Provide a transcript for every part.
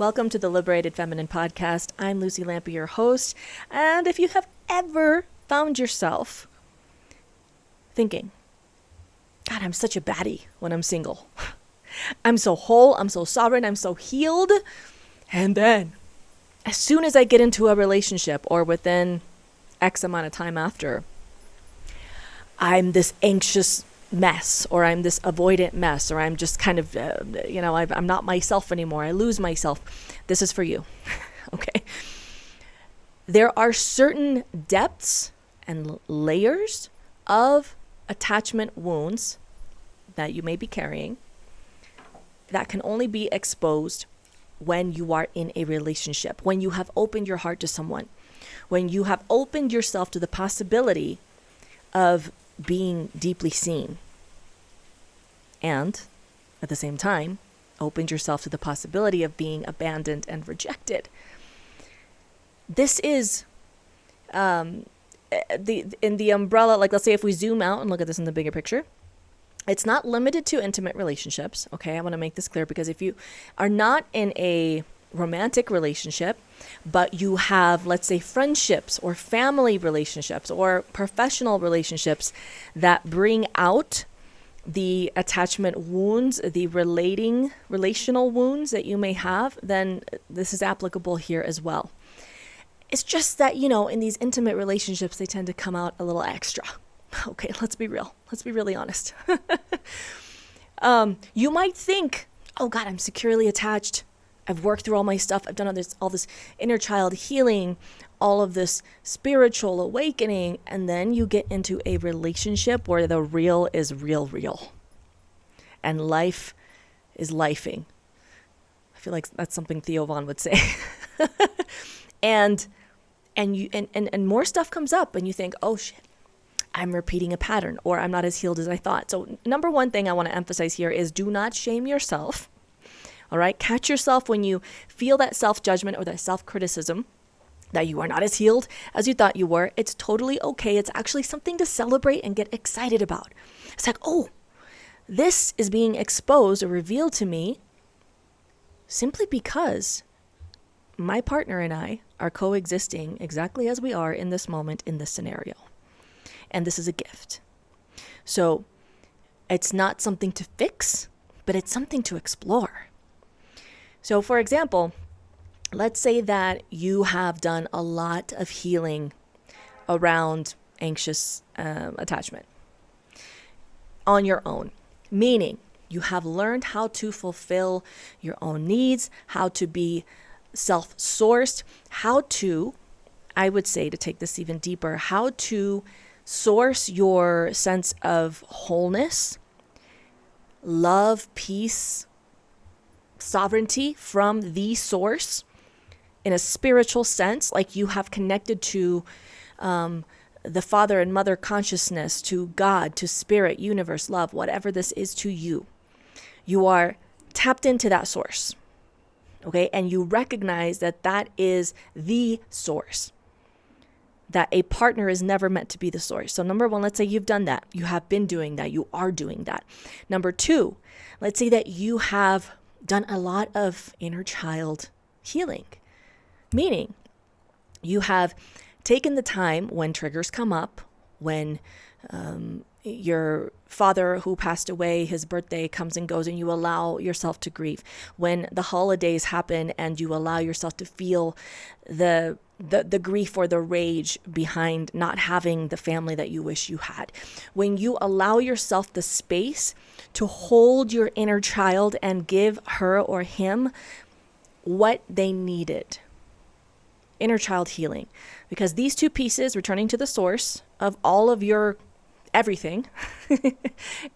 Welcome to the Liberated Feminine Podcast. I'm Lucy Lampe, your host. And if you have ever found yourself thinking, God, I'm such a baddie when I'm single. I'm so whole, I'm so sovereign, I'm so healed. And then as soon as I get into a relationship or within X amount of time after, I'm this anxious mess, or I'm this avoidant mess, or I'm just kind of, I'm not myself anymore. I lose myself. This is for you. Okay. There are certain depths and layers of attachment wounds that you may be carrying that can only be exposed when you are in a relationship, when you have opened your heart to someone, when you have opened yourself to the possibility of being deeply seen, and at the same time opened yourself to the possibility of being abandoned and rejected. This is in the umbrella, like, let's say if we zoom out and look at this in the bigger picture, it's not limited to intimate relationships. Okay, I want to make this clear, because if you are not in a romantic relationship, but you have, let's say, friendships or family relationships or professional relationships that bring out the attachment wounds, the relational wounds that you may have, then this is applicable here as well. It's just that, in these intimate relationships, they tend to come out a little extra. Okay, let's be real. Let's be really honest. You might think, oh God, I'm securely attached. I've worked through all my stuff. I've done all this inner child healing, all of this spiritual awakening. And then you get into a relationship where the real is real. And life is lifing. I feel like that's something Theo Von would say. and more stuff comes up and you think, oh shit, I'm repeating a pattern, or I'm not as healed as I thought. So number one thing I want to emphasize here is do not shame yourself. All right. Catch yourself when you feel that self-judgment or that self-criticism that you are not as healed as you thought you were. It's totally okay. It's actually something to celebrate and get excited about. It's like, oh, this is being exposed or revealed to me simply because my partner and I are coexisting exactly as we are in this moment, in this scenario. And this is a gift. So it's not something to fix, but it's something to explore. So for example, let's say that you have done a lot of healing around anxious attachment on your own, meaning you have learned how to fulfill your own needs, how to be self-sourced, how to, I would say, to take this even deeper, how to source your sense of wholeness, love, peace, sovereignty from the source in a spiritual sense, like you have connected to the father and mother consciousness, to God, to spirit, universe, love, whatever this is to you. You are tapped into that source, okay? And you recognize that that is the source, that a partner is never meant to be the source. So number one, let's say you've done that. You have been doing that. You are doing that. Number two, let's say that you have done a lot of inner child healing, meaning you have taken the time when triggers come up, when your father who passed away, his birthday comes and goes, and you allow yourself to grieve. When the holidays happen and you allow yourself to feel the grief or the rage behind not having the family that you wish you had. When you allow yourself the space to hold your inner child and give her or him what they needed. Inner child healing. Because these two pieces, returning to the source of all of your everything,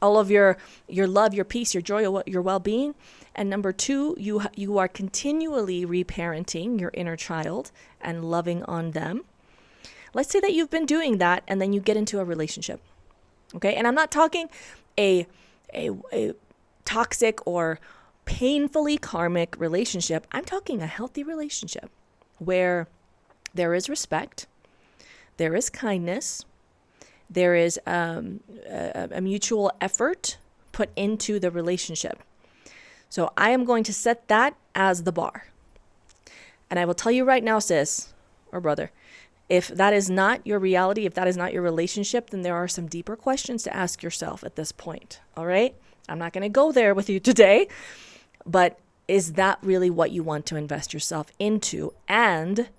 all of your love, your peace, your joy, your well-being. And number two, you are continually reparenting your inner child and loving on them. Let's say that you've been doing that and then you get into a relationship. Okay? And I'm not talking a toxic or painfully karmic relationship. I'm talking a healthy relationship where there is respect, there is kindness, there is a mutual effort put into the relationship. So I am going to set that as the bar. And I will tell you right now, sis or brother, if that is not your reality, if that is not your relationship, then there are some deeper questions to ask yourself at this point. All right? I'm not going to go there with you today, but is that really what you want to invest yourself into? And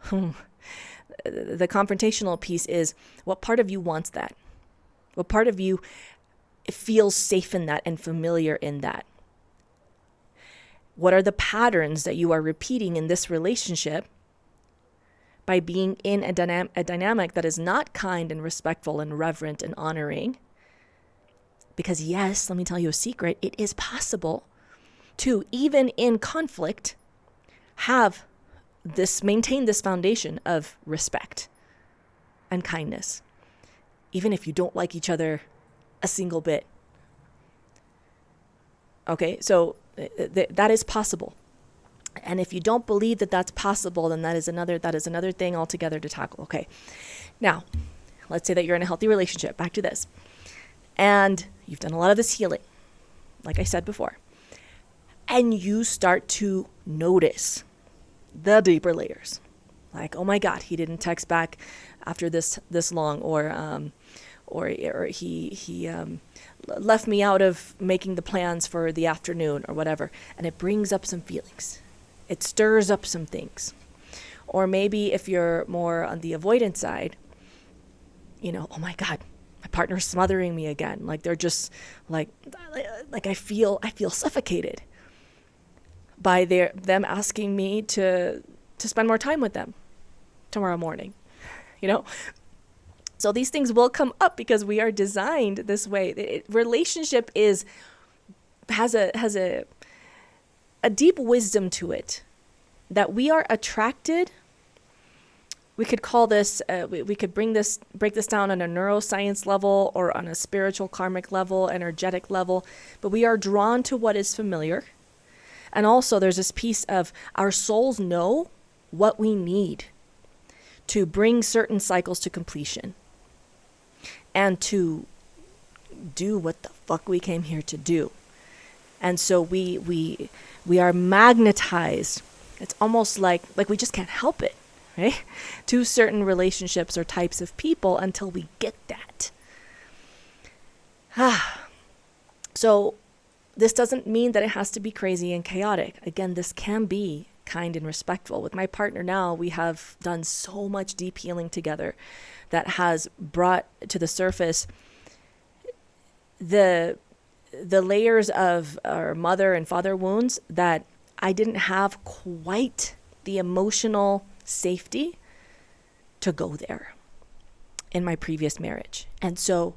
the confrontational piece is, what part of you wants that? What part of you feels safe in that and familiar in that? What are the patterns that you are repeating in this relationship by being in a dynamic that is not kind and respectful and reverent and honoring? Because yes, let me tell you a secret, it is possible to, even in conflict, maintain this foundation of respect and kindness, even if you don't like each other a single bit. Okay, so that is possible. And if you don't believe that that's possible, then that is another thing altogether to tackle. Okay, now let's say that you're in a healthy relationship. Back to this, and you've done a lot of this healing, like I said before, and you start to notice the deeper layers, like, oh my God, he didn't text back after this long, or he left me out of making the plans for the afternoon or whatever, and it brings up some feelings. It stirs up some things. Or maybe if you're more on the avoidance side, oh my God, my partner's smothering me again. Like they're just like I feel suffocated by them asking me to spend more time with them tomorrow morning, So these things will come up because we are designed this way. Relationship has a deep wisdom to it, that we are attracted. We could call this, we could break this down on a neuroscience level or on a spiritual karmic level, energetic level, but we are drawn to what is familiar. And also there's this piece of our souls know what we need to bring certain cycles to completion and to do what the fuck we came here to do. And so we are magnetized. It's almost like we just can't help it, right? To certain relationships or types of people until we get that. So this doesn't mean that it has to be crazy and chaotic. Again, this can be kind and respectful. With my partner now, we have done so much deep healing together that has brought to the surface the layers of our mother and father wounds that I didn't have quite the emotional safety to go there in my previous marriage. And so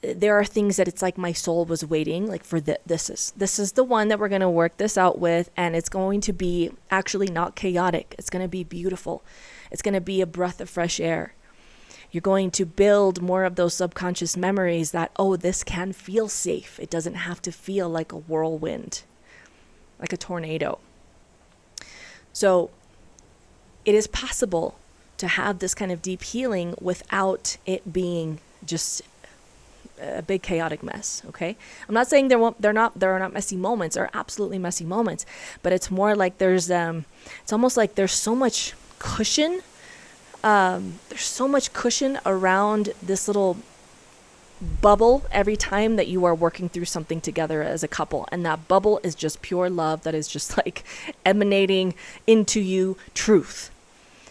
there are things that it's like my soul was waiting, like for this is the one that we're going to work this out with, and it's going to be actually not chaotic. It's going to be beautiful. It's going to be a breath of fresh air. You're going to build more of those subconscious memories that, this can feel safe. It doesn't have to feel like a whirlwind, like a tornado. So it is possible to have this kind of deep healing without it being just a big chaotic mess. Okay, I'm not saying there are not messy moments. There are absolutely messy moments, but it's more like it's almost like there's so much cushion. There's so much cushion around this little bubble every time that you are working through something together as a couple, and that bubble is just pure love that is just like emanating into you truth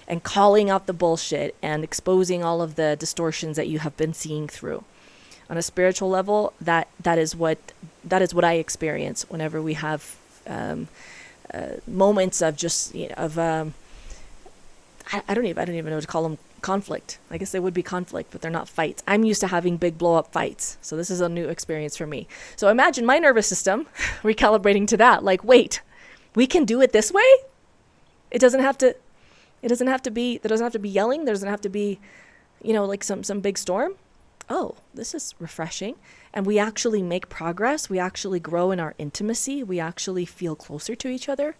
and calling out the bullshit and exposing all of the distortions that you have been seeing through. On a spiritual level, that is what I experience whenever we have moments of just I don't even know what to call them, conflict. I guess they would be conflict, but they're not fights. I'm used to having big blow up fights, so this is a new experience for me. So imagine my nervous system recalibrating to that. Like, wait, we can do it this way? It doesn't have to be. There doesn't have to be yelling. There doesn't have to be, like some big storm. Oh, this is refreshing. And we actually make progress. We actually grow in our intimacy. We actually feel closer to each other.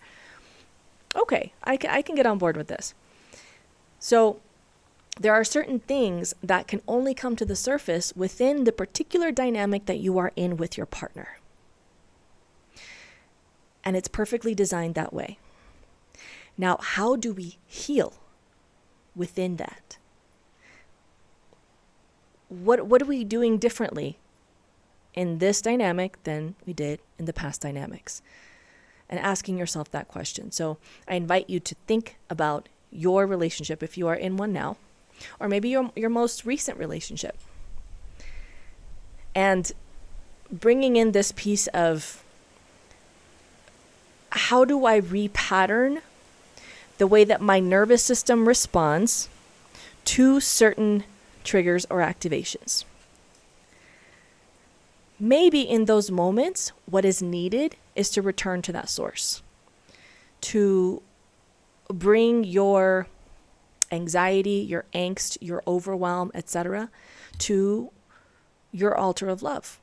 Okay, I can get on board with this. So there are certain things that can only come to the surface within the particular dynamic that you are in with your partner. And it's perfectly designed that way. Now, how do we heal within that? What are we doing differently in this dynamic than we did in the past dynamics? And asking yourself that question. So I invite you to think about your relationship if you are in one now, or maybe your most recent relationship. And bringing in this piece of how do I repattern the way that my nervous system responds to certain triggers or activations. Maybe in those moments, what is needed is to return to that source, to bring your anxiety, your angst, your overwhelm, etc., to your altar of love.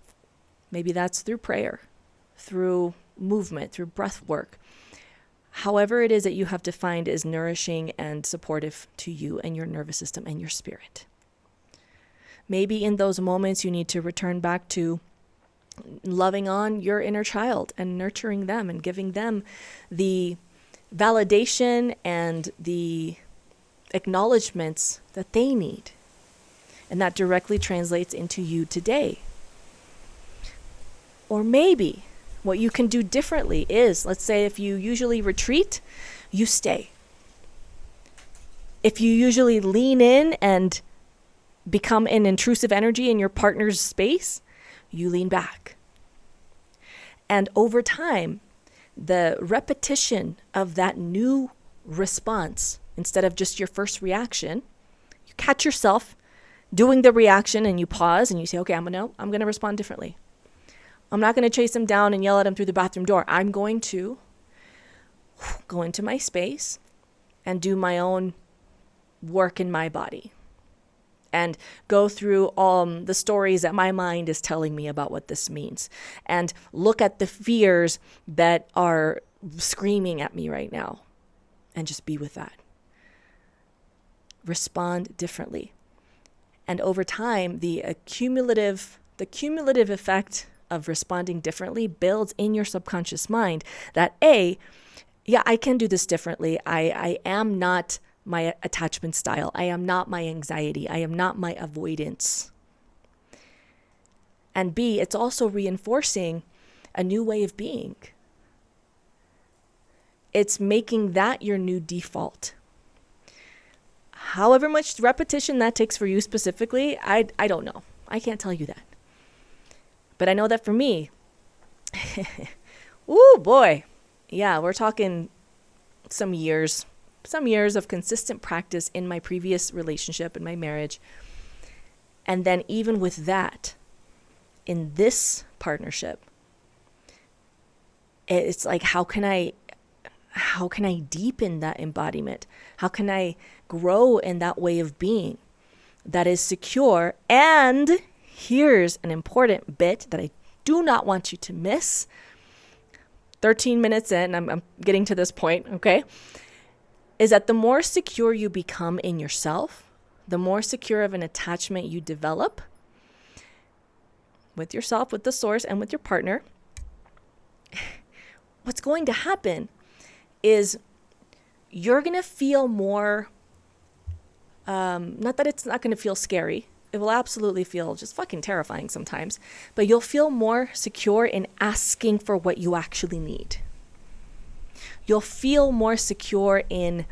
Maybe that's through prayer, through movement, through breath work. However it is that you have defined as nourishing and supportive to you and your nervous system and your spirit. Maybe in those moments you need to return back to loving on your inner child and nurturing them and giving them the validation and the acknowledgments that they need. And that directly translates into you today. Or maybe what you can do differently is, let's say if you usually retreat, you stay. If you usually lean in and become an intrusive energy in your partner's space, you lean back. And over time, the repetition of that new response, instead of just your first reaction, you catch yourself doing the reaction and you pause and you say, okay, I'm gonna respond differently. I'm not going to chase him down and yell at him through the bathroom door. I'm going to go into my space and do my own work in my body and go through the stories that my mind is telling me about what this means and look at the fears that are screaming at me right now and just be with that. Respond differently. And over time, the cumulative effect of responding differently builds in your subconscious mind that I can do this differently. I am not my attachment style. I am not my anxiety. I am not my avoidance. And B, it's also reinforcing a new way of being. It's making that your new default. However much repetition that takes for you specifically, I don't know. I can't tell you that. But I know that for me, ooh boy, yeah, we're talking some years of consistent practice in my previous relationship, in my marriage. And then even with that, in this partnership, it's like, how can I deepen that embodiment? How can I grow in that way of being that is secure? And here's an important bit that I do not want you to miss. 13 minutes in, I'm getting to this point, okay? Is that the more secure you become in yourself, the more secure of an attachment you develop with yourself, with the source, and with your partner, what's going to happen is you're going to feel more, not that it's not going to feel scary. It will absolutely feel just fucking terrifying sometimes, but you'll feel more secure in asking for what you actually need. You'll feel more secure in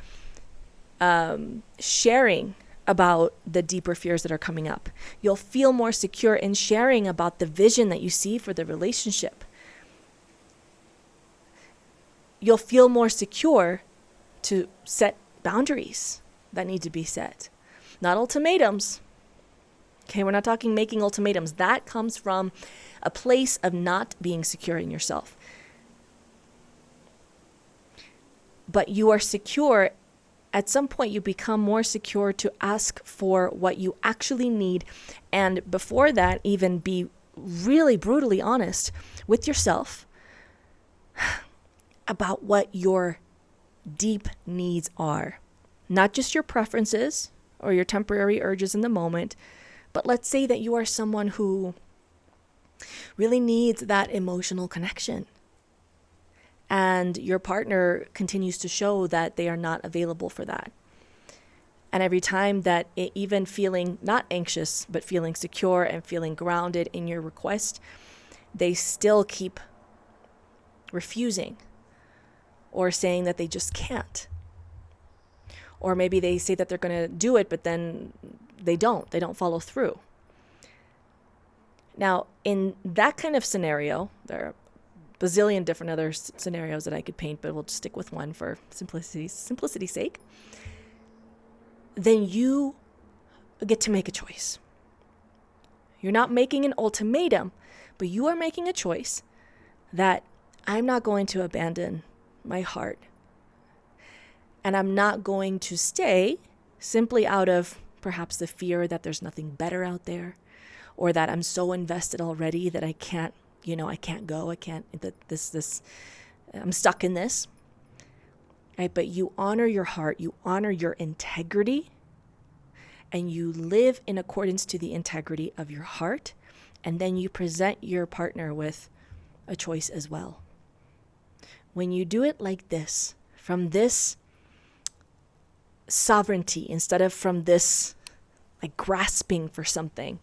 sharing about the deeper fears that are coming up. You'll feel more secure in sharing about the vision that you see for the relationship. You'll feel more secure to set boundaries that need to be set. Not ultimatums. Okay, we're not talking making ultimatums. That comes from a place of not being secure in yourself. But you are secure. At some point, you become more secure to ask for what you actually need. And before that, even be really brutally honest with yourself about what your deep needs are. Not just your preferences or your temporary urges in the moment, but let's say that you are someone who really needs that emotional connection. and your partner continues to show that they are not available for that. And every time that even feeling not anxious, but feeling secure and feeling grounded in your request, they still keep refusing or saying that they just can't. Or maybe they say that they're going to do it, but then they don't follow through. Now, in that kind of scenario, there are a bazillion different other scenarios that I could paint, but we'll just stick with one for simplicity's sake. Then you get to make a choice. You're not making an ultimatum, but you are making a choice that I'm not going to abandon my heart. And I'm not going to stay simply out of perhaps the fear that there's nothing better out there, or that I'm so invested already that I can't go, I'm stuck in this. Right? But you honor your heart, you honor your integrity, and you live in accordance to the integrity of your heart, and then you present your partner with a choice as well. When you do it like this, from this sovereignty instead of from this like grasping for something,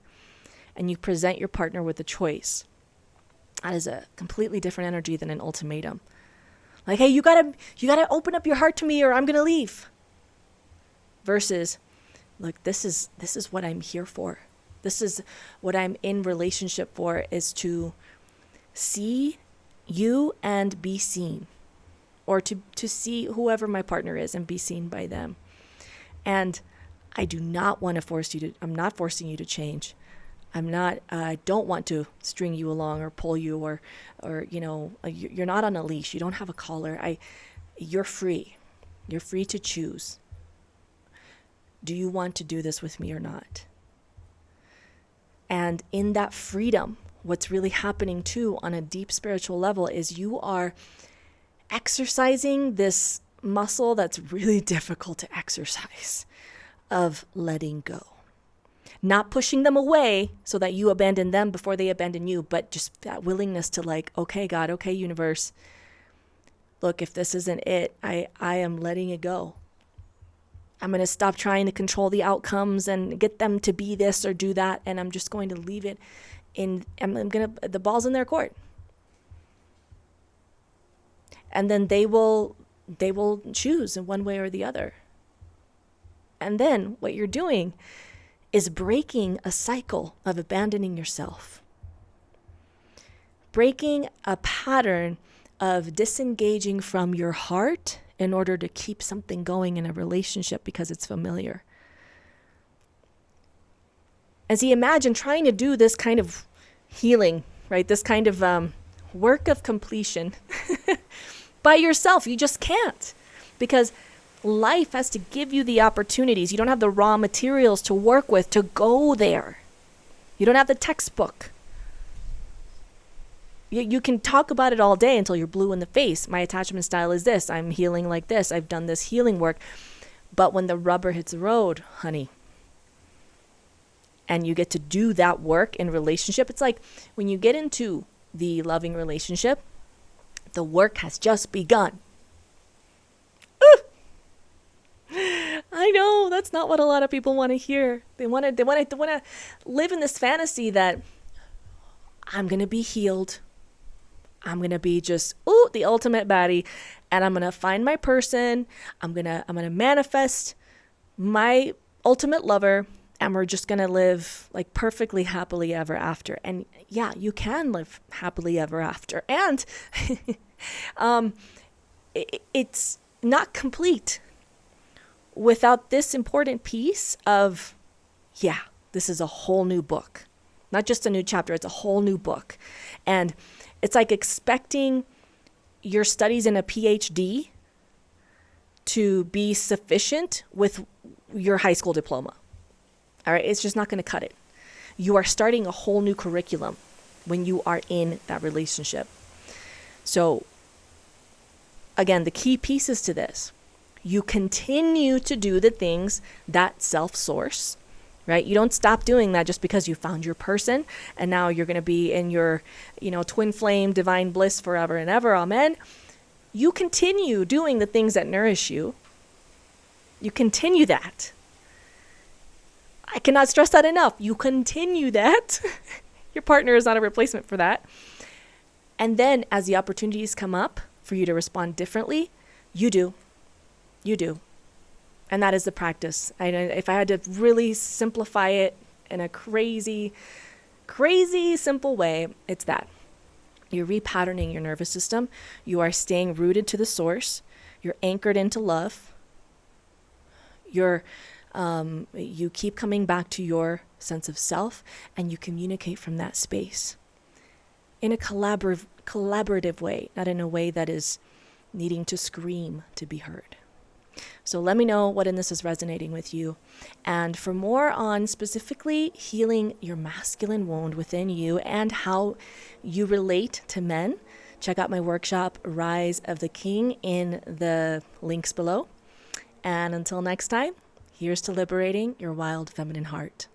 and you present your partner with a choice, that is a completely different energy than an ultimatum. Like, hey, you gotta open up your heart to me or I'm gonna leave. Versus, look, this is what I'm here for. This is what I'm in relationship for, is to see you and be seen. Or to see whoever my partner is and be seen by them. And I do not want to force you to, I'm not forcing you to change. I don't want to string you along or pull you or you're not on a leash. You don't have a collar. You're free. You're free to choose. Do you want to do this with me or not? And in that freedom, what's really happening too on a deep spiritual level is you are exercising this muscle that's really difficult to exercise, of letting go. Not pushing them away so that you abandon them before they abandon you, but just that willingness to like, okay, God, okay, universe, look, if this isn't it, I am letting it go. I'm going to stop trying to control the outcomes and get them to be this or do that, and I'm just going to leave it the ball's in their court. And then they will choose in one way or the other. And then what you're doing is breaking a cycle of abandoning yourself. Breaking a pattern of disengaging from your heart in order to keep something going in a relationship because it's familiar. And see, imagine trying to do this kind of healing, right? This kind of work of completion by yourself. You just can't, because life has to give you the opportunities. You don't have the raw materials to work with to go there. You don't have the textbook. You can talk about it all day until you're blue in the face. My attachment style is this. I'm healing like this. I've done this healing work. But when the rubber hits the road, honey, and you get to do that work in relationship, it's like when you get into the loving relationship, the work has just begun. I know that's not what a lot of people want to hear. They want to live in this fantasy that I'm going to be healed. I'm going to be just the ultimate baddie, and I'm going to find my person. I'm going to manifest my ultimate lover, and we're just going to live like perfectly happily ever after. And yeah, you can live happily ever after. And it's not complete without this important piece of, this is a whole new book. Not just a new chapter, it's a whole new book. And it's like expecting your studies in a PhD to be sufficient with your high school diploma. All right, it's just not going to cut it. You are starting a whole new curriculum when you are in that relationship. So, again, the key pieces to this: you continue to do the things that self-source, right? You don't stop doing that just because you found your person and now you're going to be in your, twin flame, divine bliss forever and ever. Amen. You continue doing the things that nourish you. You continue that. I cannot stress that enough. You continue that. Your partner is not a replacement for that. And then as the opportunities come up for you to respond differently, you do. You do. And that is the practice. If I had to really simplify it in a crazy, crazy simple way, it's that. You're repatterning your nervous system. You are staying rooted to the source. You're anchored into love. You keep coming back to your sense of self, and you communicate from that space in a collaborative way, not in a way that is needing to scream to be heard. So let me know what in this is resonating with you. And for more on specifically healing your masculine wound within you and how you relate to men, check out my workshop, Rise of the King, in the links below. And until next time, here's to liberating your wild feminine heart.